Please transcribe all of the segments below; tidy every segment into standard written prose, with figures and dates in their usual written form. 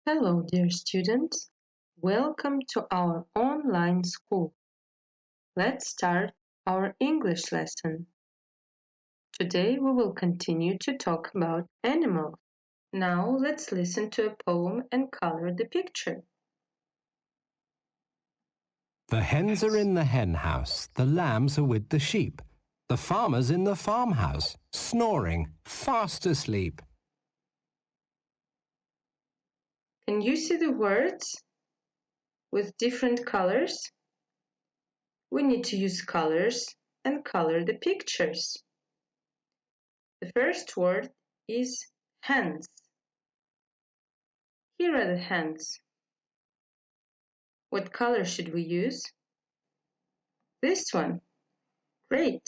Hello, dear students. Welcome to our online school. Let's start our English lesson. Today we will continue to talk about animals. Now let's listen to a poem and color the picture. The hens are in the hen house, the lambs are with the sheep. The farmer's in the farmhouse, snoring, fast asleep. Can you see the words with different colors? We need to use colors and color the pictures. The first word is hens. Here are the hens. What color should we use? This one. Great.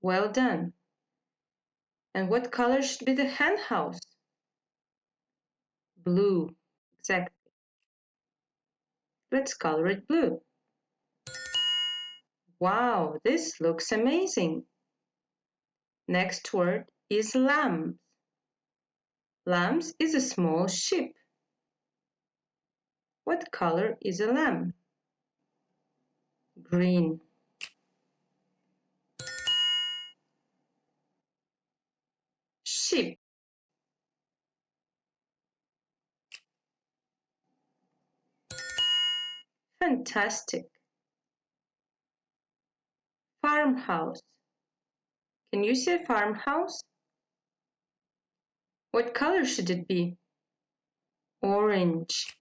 Well done. And what color should be the hen house? Blue. Exactly. Let's color it blue. Wow, this looks amazing. Next word is lambs. Lambs is a small sheep. What color is a lamb? Green. Sheep. Fantastic. Farmhouse. Can you see a farmhouse? What color should it be? Orange.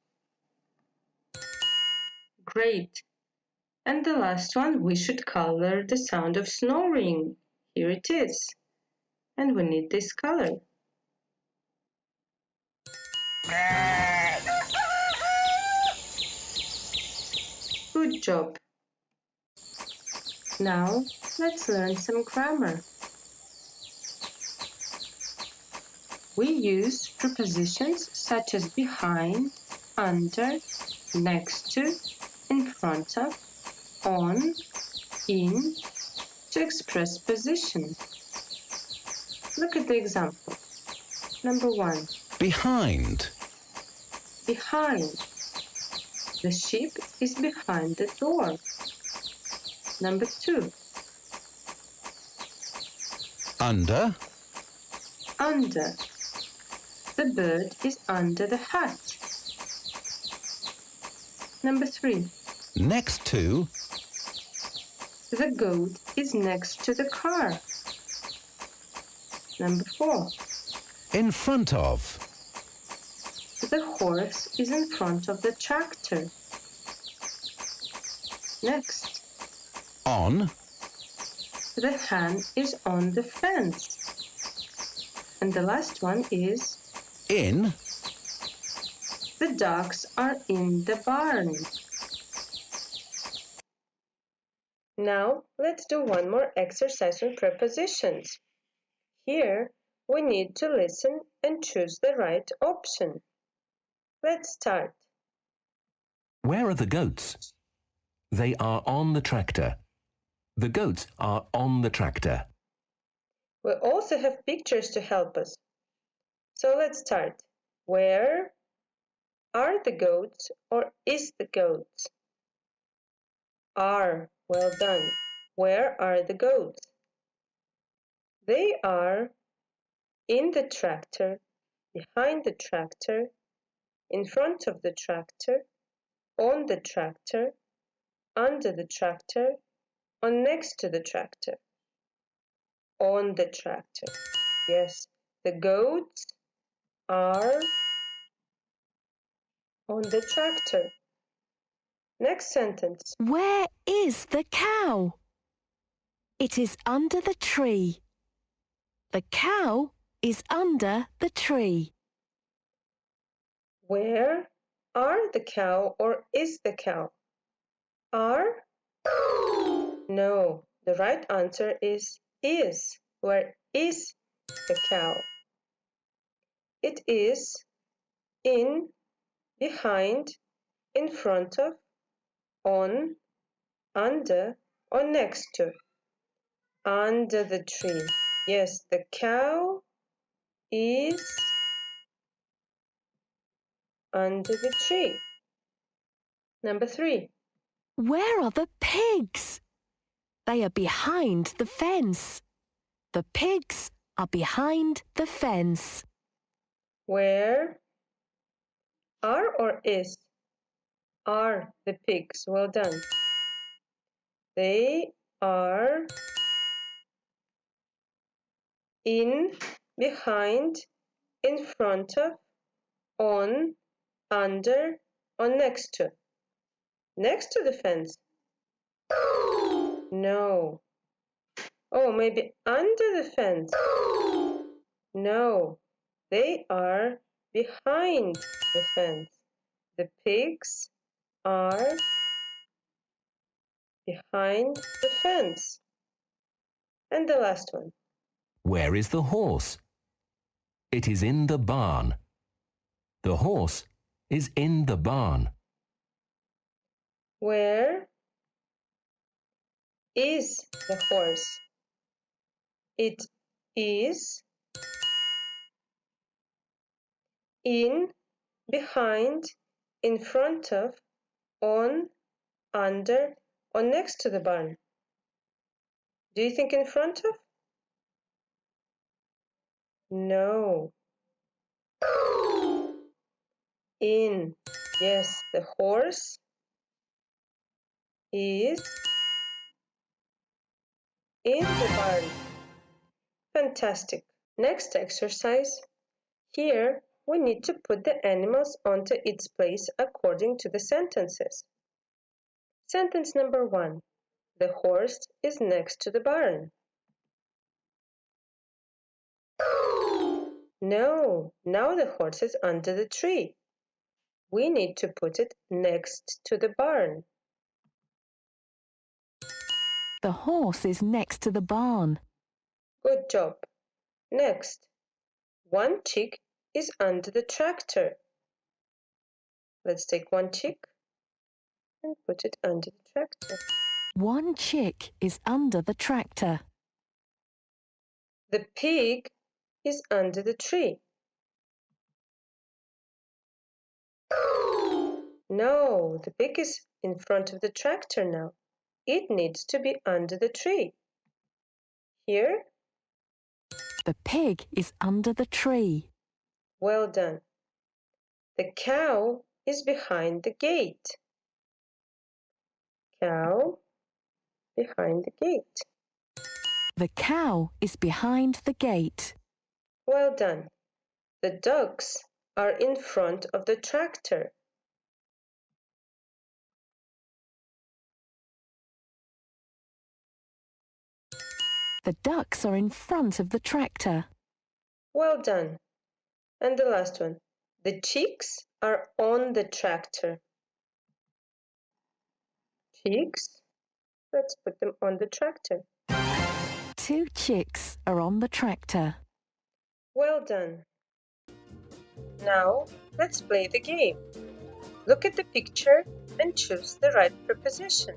Great. And the last one, we should color the sound of snoring. Here it is. And we need this color. Good job. Now, let's learn some grammar. We use prepositions such as behind, under, next to, in front of, on, in, to express position. Look at the example. Number 1. Behind. Behind. The sheep is behind the door. Number 2. Under. Under. The bird is under the hat. Number 3. Next to. The goat is next to the car. Number 4. In front of. The horse is in front of the tractor. Next. On. The hen is on the fence. And the last one is In. the dogs are in the barn. Now let's do one more exercise on prepositions. Here we need to listen and choose the right option. Let's start. Where are the goats? They are on the tractor. The goats are on the tractor. We also have pictures to help us. So let's start. Where are the goats or is the goats? Are. Well done. Where are the goats? They are in the tractor, behind the tractor, in front of the tractor, on the tractor, under the tractor, or next to the tractor. On the tractor. Yes, the goats are on the tractor. Next sentence. Where is the cow? It is under the tree. The cow is under the tree. Where are the cow or is the cow? Are? No, the right answer is. Where is the cow? It is in, behind, in front of, on, under, or next to. Under the tree. Yes, the cow is under the tree. Number 3. Where are the pigs? They are behind the fence. The pigs are behind the fence. Where are or is? Are the pigs. Well done. They are in, behind, in front of, on, under, or next to. Next to the fence? No. Oh, maybe under the fence? No. They are behind the fence. The pigs are behind the fence. And the last one. Where is the horse? It is in the barn. The horse is in the barn. Where is the horse? It is in, behind, in front of, on, under, or next to the barn. Do you think in front of? No. In. Yes, the horse is in the barn. Fantastic. Next exercise. Here we need to put the animals onto its place according to the sentences. Sentence number 1. The horse is next to the barn. No, now the horse is under the tree. We need to put it next to the barn. The horse is next to the barn. Good job. Next, one chick is under the tractor. Let's take one chick and put it under the tractor. One chick is under the tractor. The pig is under the tree. No, the pig is in front of the tractor now. It needs to be under the tree. Here? The pig is under the tree. Well done. The cow is behind the gate. Cow behind the gate. The cow is behind the gate. Well done. The ducks are in front of the tractor. The ducks are in front of the tractor. Well done. And the last one. The chicks are on the tractor. Chicks? Let's put them on the tractor. 2 chicks are on the tractor. Well done. Now, let's play the game. Look at the picture and choose the right preposition.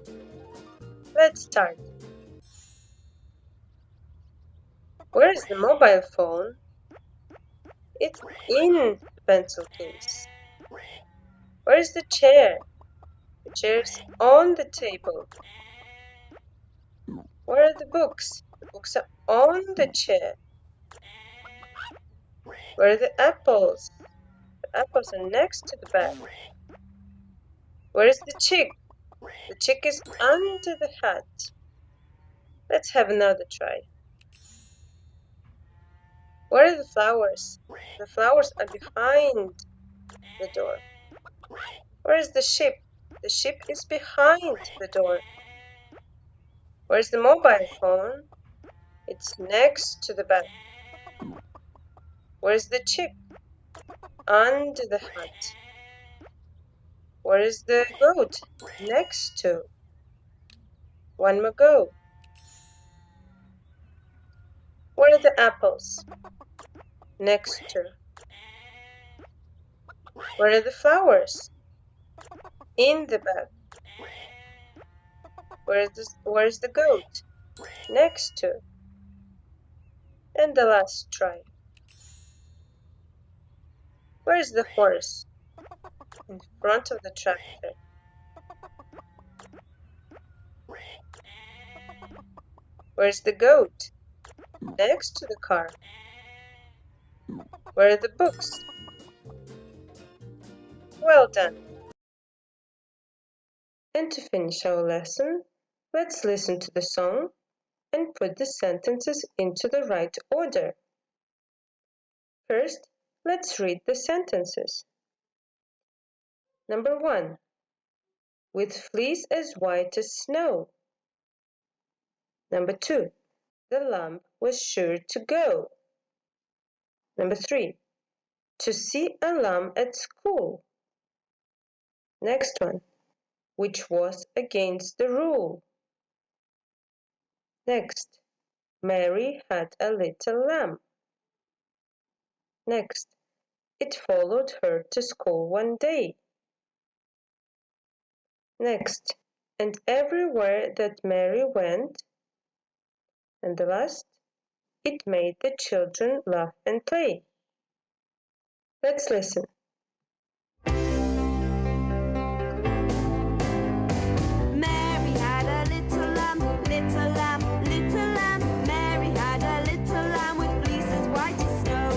Let's start. Where is the mobile phone? It's in the pencil case. Where is the chair? The chair is on the table. Where are the books? The books are on the chair. Where are the apples? The apples are next to the bed. Where is the chick? The chick is under the hat. Let's have another try. Where are the flowers? The flowers are behind the door. Where is the ship? The ship is behind the door. Where's the mobile phone? It's next to the bed. Where's the chick? Under the hat. Where is the goat? Next to. One more go. Where are the apples? Next to. Where are the flowers? In the bag. Where's the goat? Next to. And the last try. Where's the horse? in front of the tractor. Where's the goat? Next to the car. Where are the books? Well done. And to finish our lesson, let's listen to the song and put the sentences into the right order. First, let's read the sentences. Number 1. With fleece as white as snow. Number 2. The lamb was sure to go. Number 3. To see a lamb at school. Next one. Which was against the rule. Next. Mary had a little lamb. Next. It followed her to school one day. Next. And everywhere that Mary went. And the last. It made the children laugh and play. Let's listen. Mary had a little lamb, little lamb, little lamb. Mary had a little lamb with fleeces white as snow.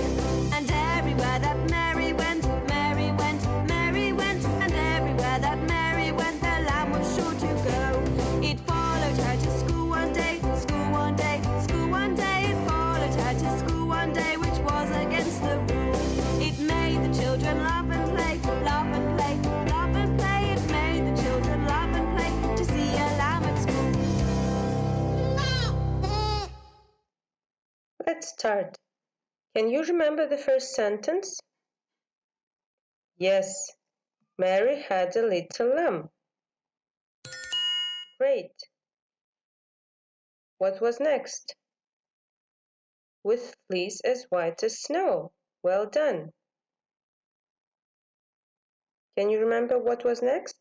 And everywhere that Mary went, Mary went, Mary went. And everywhere that Mary went, the lamb was sure to go. It followed her to school one day, school one day, school one day. It followed her to school one day, which was against the rule. It made the children laugh and play, laugh and play, laugh and play. It made the children laugh and play to see a lamb at school. Let's start. Can you remember the first sentence? Yes, Mary had a little lamb. Great. What was next? With fleece as white as snow. Well done. Can you remember what was next?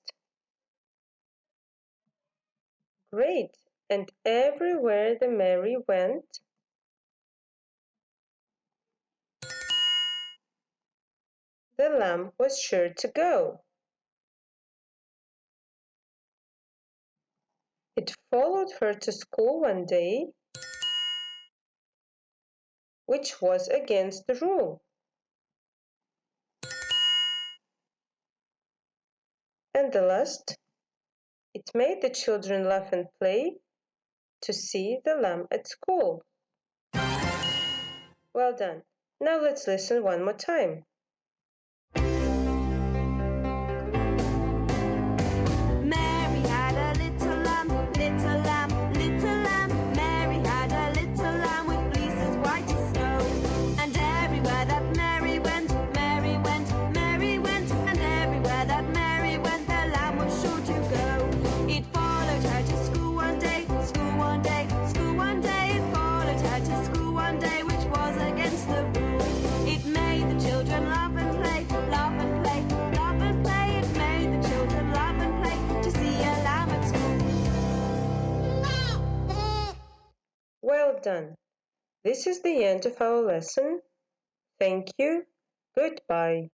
Great. And everywhere the Mary went, the lamb was sure to go. It followed her to school one day, which was against the rule. And the last, it made the children laugh and play to see the lamb at school. Well done. Now let's listen one more time. Mary had a little lamb, little lamb, little lamb. Mary had a little lamb with fleeces white as snow. And everywhere that Mary went, Mary went, Mary went. And everywhere that Mary went, the lamb was sure to go. It followed her to school one day, school one day, school one day. It followed her to school one day, which was against the rule. It made the children laugh and play, laugh and play, laugh and play. It made the children laugh and play to see a lamb at school. Well done. This is the end of our lesson. Thank you. Goodbye.